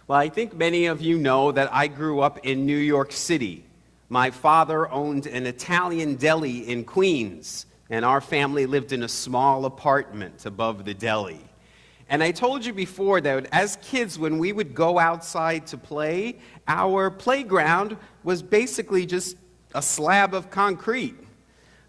Well, I think many of you know that I grew up in New York City. My father owned an Italian deli in Queens, and our family lived in a small apartment above the deli. And I told you before that as kids, when we would go outside to play, our playground was basically just a slab of concrete.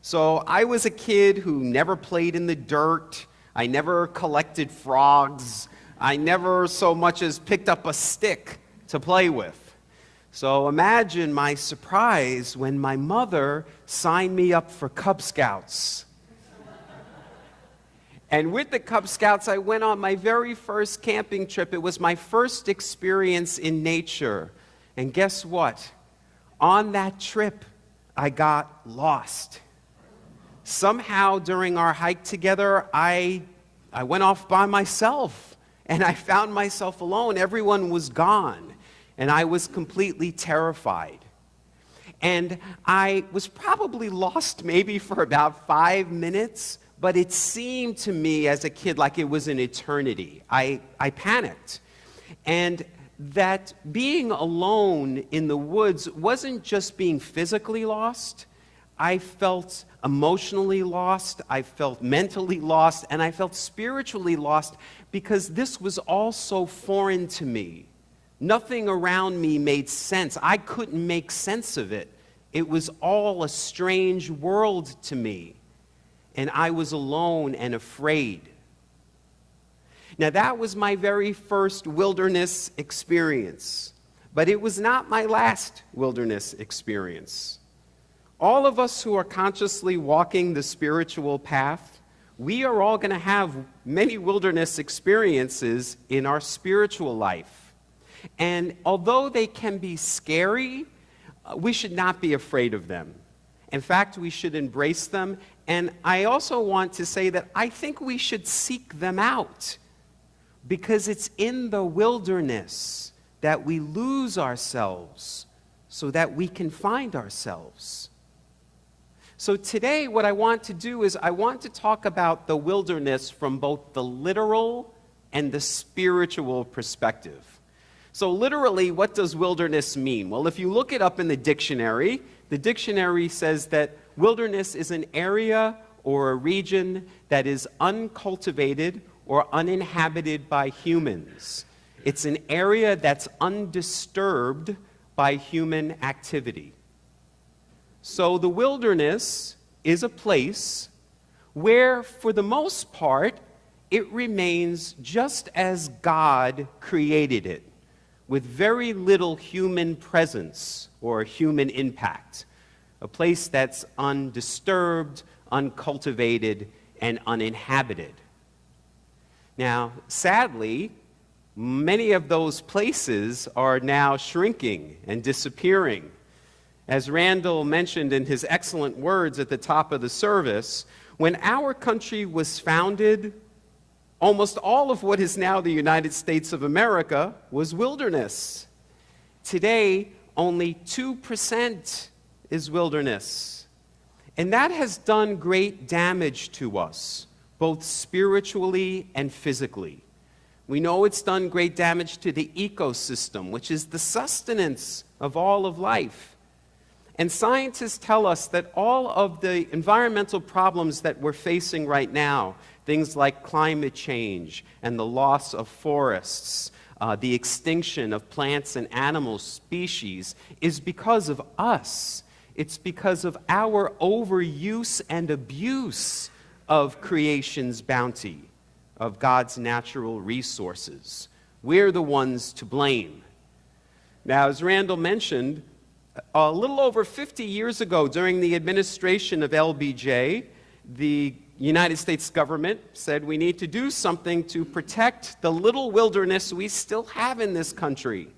So I was a kid who never played in the dirt. I never collected frogs. I never so much as picked up a stick to play with. So imagine my surprise when my mother signed me up for Cub Scouts. And with the Cub Scouts, I went on my very first camping trip. It was my first experience in nature. And guess what? On that trip, I got lost. Somehow during our hike together, I went off by myself. And I found myself alone. Everyone was gone. And I was completely terrified. And I was probably lost maybe for about 5 minutes, but it seemed to me as a kid like it was an eternity. I panicked. And that being alone in the woods wasn't just being physically lost. I felt emotionally lost, I felt mentally lost, and I felt spiritually lost because this was all so foreign to me. Nothing around me made sense. I couldn't make sense of it. It was all a strange world to me, and I was alone and afraid. Now, that was my very first wilderness experience, but it was not my last wilderness experience. All of us who are consciously walking the spiritual path, we are all going to have many wilderness experiences in our spiritual life. And although they can be scary, we should not be afraid of them. In fact, we should embrace them. And I also want to say that I think we should seek them out, because it's in the wilderness that we lose ourselves so that we can find ourselves. So today, what I want to do is I want to talk about the wilderness from both the literal and the spiritual perspective. So literally, what does wilderness mean? Well, if you look it up in the dictionary says that wilderness is an area or a region that is uncultivated or uninhabited by humans. It's an area that's undisturbed by human activity. So the wilderness is a place where, for the most part, it remains just as God created it, with very little human presence or human impact. A place that's undisturbed, uncultivated, and uninhabited. Now, sadly, many of those places are now shrinking and disappearing. As Randall mentioned in his excellent words at the top of the service, when our country was founded, almost all of what is now the United States of America was wilderness. Today, only 2% is wilderness. And that has done great damage to us, both spiritually and physically. We know it's done great damage to the ecosystem, which is the sustenance of all of life. And scientists tell us that all of the environmental problems that we're facing right now, things like climate change and the loss of forests, the extinction of plants and animal species, is because of us. It's because of our overuse and abuse of creation's bounty, of God's natural resources. We're the ones to blame. Now, as Randall mentioned, a little over 50 years ago, during the administration of LBJ, the United States government said we need to do something to protect the little wilderness we still have in this country.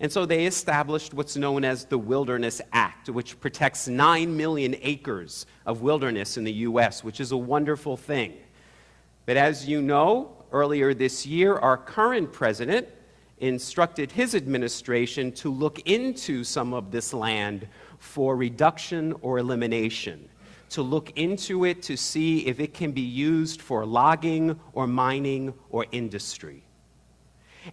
And so they established what's known as the Wilderness Act, which protects 9 million acres of wilderness in the U.S., which is a wonderful thing. But as you know, earlier this year, our current president instructed his administration to look into some of this land for reduction or elimination, to look into it to see if it can be used for logging or mining or industry.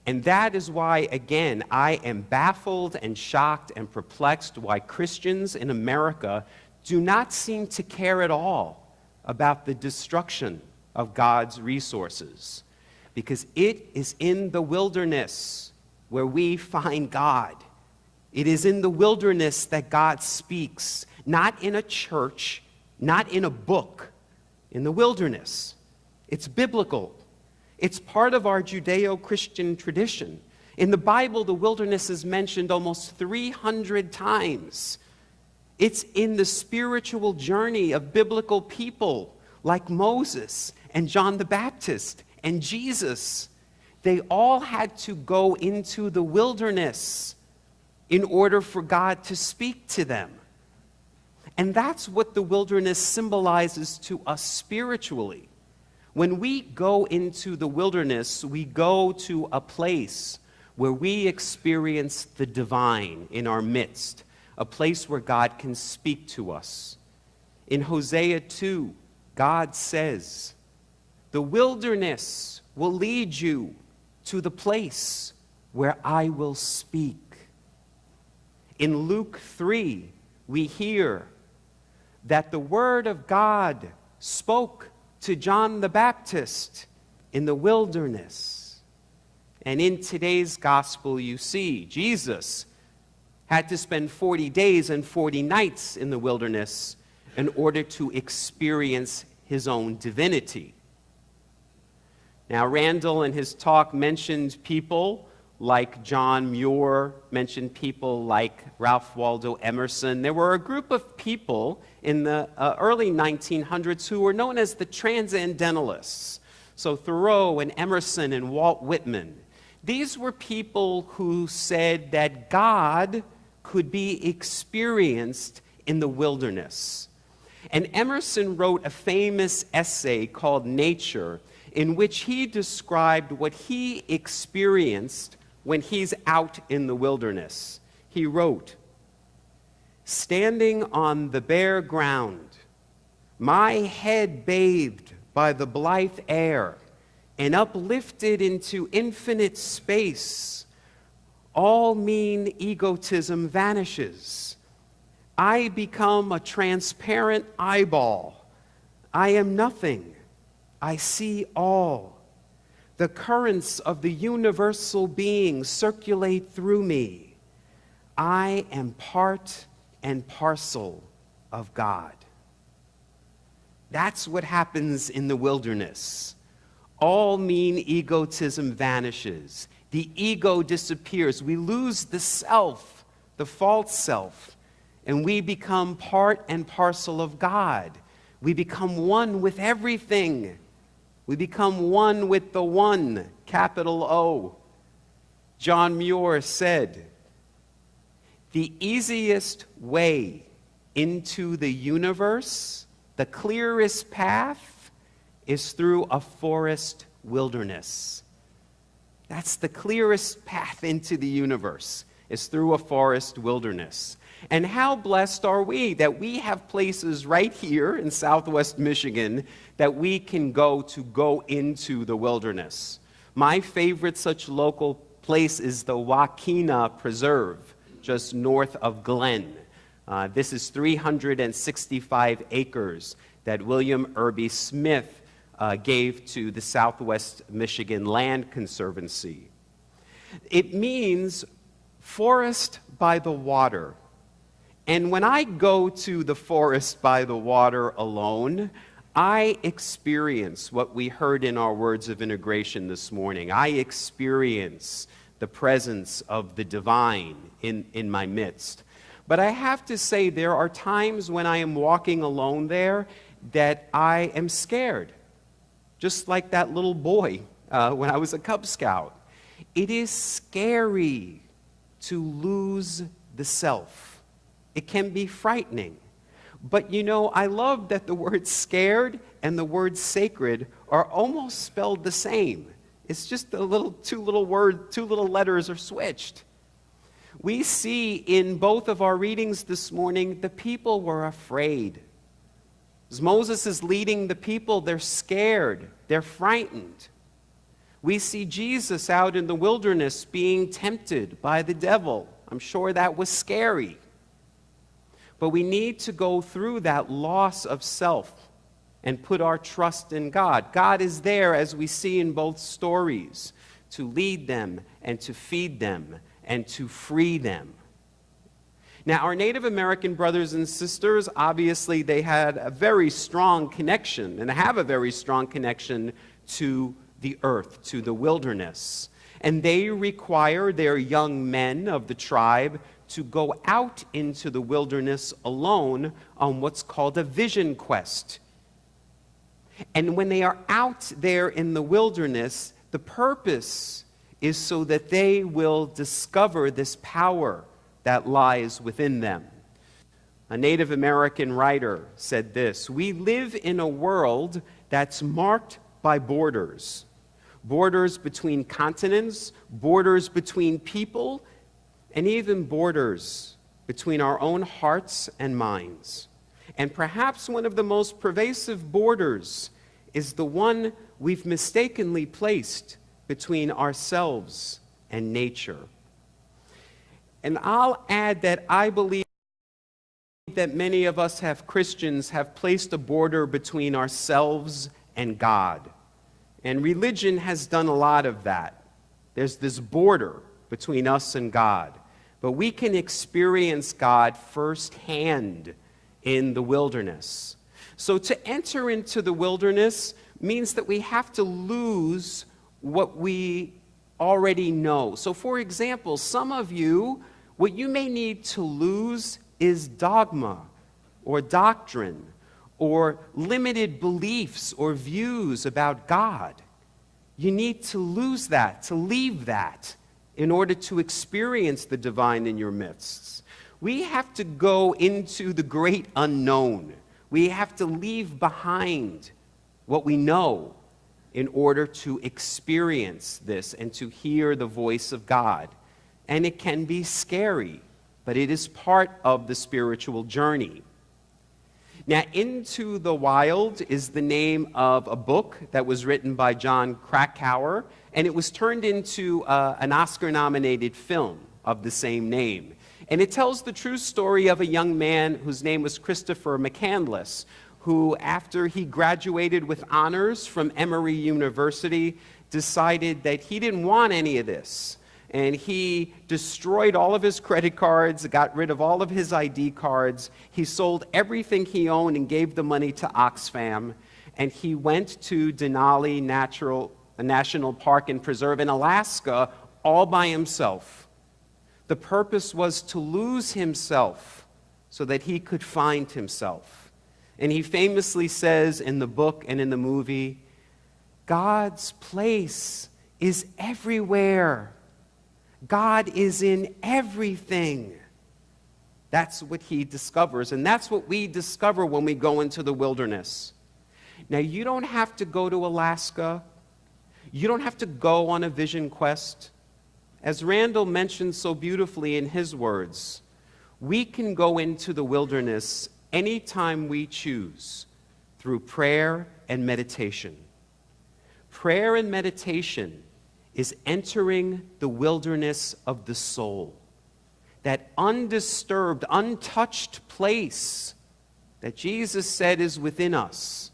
And that is why, again, I am baffled and shocked and perplexed why Christians in America do not seem to care at all about the destruction of God's resources. Because it is in the wilderness where we find God. It is in the wilderness that God speaks, not in a church, not in a book, in the wilderness. It's biblical. It's part of our Judeo-Christian tradition. In the Bible, the wilderness is mentioned almost 300 times. It's in the spiritual journey of biblical people like Moses and John the Baptist and Jesus. They all had to go into the wilderness in order for God to speak to them. And that's what the wilderness symbolizes to us spiritually. When we go into the wilderness, we go to a place where we experience the divine in our midst, a place where God can speak to us. In Hosea 2, God says, "The wilderness will lead you to the place where I will speak." In Luke 3, we hear that the word of God spoke to John the Baptist in the wilderness. And in today's gospel, you see, Jesus had to spend 40 days and 40 nights in the wilderness in order to experience his own divinity. Now, Randall in his talk mentioned people like John Muir, mentioned people like Ralph Waldo Emerson. There were a group of people in the early 1900s who were known as the Transcendentalists. So Thoreau and Emerson and Walt Whitman. These were people who said that God could be experienced in the wilderness. And Emerson wrote a famous essay called Nature, in which he described what he experienced when he's out in the wilderness. He wrote, "Standing on the bare ground, my head bathed by the blithe air and uplifted into infinite space, all mean egotism vanishes. I become a transparent eyeball. I am nothing. I see all. The currents of the universal being circulate through me. I am part and parcel of God." That's what happens in the wilderness. All mean egotism vanishes. The ego disappears. We lose the self, the false self, and we become part and parcel of God. We become one with everything. We become one with the One, capital O. John Muir said, "The easiest way into the universe, the clearest path, is through a forest wilderness." That's the clearest path into the universe, is through a forest wilderness. And how blessed are we that we have places right here in Southwest Michigan that we can go into the wilderness. My favorite such local place is the Joaquina Preserve, just north of Glen. This is 365 acres that William Irby Smith gave to the Southwest Michigan Land Conservancy. It means forest by the water. And when I go to the forest by the water alone, I experience what we heard in our words of integration this morning. I experience the presence of the divine in my midst. But I have to say, there are times when I am walking alone there that I am scared. Just like that little boy when I was a Cub Scout. It is scary to lose the self. It can be frightening. But you know, I love that the word scared and the word sacred are almost spelled the same. It's just two little letters are switched. We see in both of our readings this morning, the people were afraid. As Moses is leading the people, they're scared, they're frightened. We see Jesus out in the wilderness being tempted by the devil. I'm sure that was scary. But we need to go through that loss of self and put our trust in God. God is there, as we see in both stories, to lead them and to feed them and to free them. Now, our Native American brothers and sisters, obviously, they had a very strong connection, and have a very strong connection to the earth, to the wilderness. And they require their young men of the tribe to go out into the wilderness alone on what's called a vision quest. And when they are out there in the wilderness, the purpose is so that they will discover this power that lies within them. A Native American writer said this: "We live in a world that's marked by borders. Borders between continents, borders between people, and even borders between our own hearts and minds. And perhaps one of the most pervasive borders is the one we've mistakenly placed between ourselves and nature." And I'll add that I believe that many of us Christians have placed a border between ourselves and God. And religion has done a lot of that. There's this border between us and God. But we can experience God firsthand in the wilderness. So to enter into the wilderness means that we have to lose what we already know. So for example, some of you, what you may need to lose is dogma or doctrine or limited beliefs or views about God. You need to lose that, to leave that, in order to experience the divine in your midst. We have to go into the great unknown. We have to leave behind what we know in order to experience this and to hear the voice of God. And it can be scary, but it is part of the spiritual journey. Now, Into the Wild is the name of a book that was written by John Krakauer, and it was turned into an Oscar-nominated film of the same name. And it tells the true story of a young man whose name was Christopher McCandless, who, after he graduated with honors from Emory University, decided that he didn't want any of this. And he destroyed all of his credit cards, got rid of all of his ID cards. He sold everything he owned and gave the money to Oxfam. And he went to Denali National Park and Preserve in Alaska all by himself. The purpose was to lose himself so that he could find himself. And he famously says in the book and in the movie, "God's place is everywhere. God is in everything." That's what he discovers, and that's what we discover when we go into the wilderness. Now, you don't have to go to Alaska. You don't have to go on a vision quest. As Randall mentioned so beautifully in his words, we can go into the wilderness anytime we choose through prayer and meditation. Prayer and meditation is entering the wilderness of the soul, that undisturbed, untouched place that Jesus said is within us.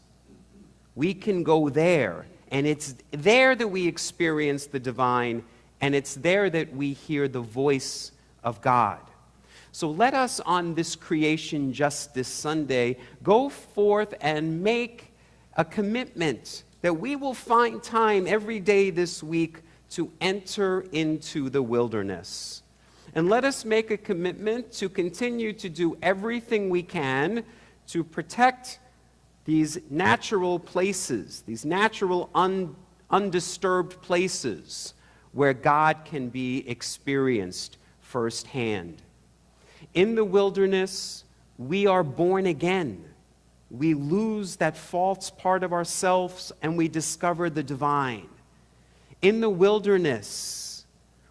We can go there, and it's there that we experience the divine, and it's there that we hear the voice of God. So let us, on this Creation Justice Sunday, go forth and make a commitment that we will find time every day this week to enter into the wilderness. And let us make a commitment to continue to do everything we can to protect these natural places, these natural undisturbed places where God can be experienced firsthand. In the wilderness, we are born again. We lose that false part of ourselves and we discover the divine. In the wilderness,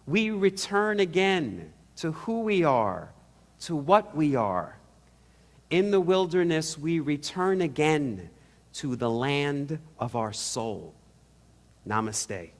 we return again to who we are, to what we are. In the wilderness, we return again to the land of our soul. Namaste.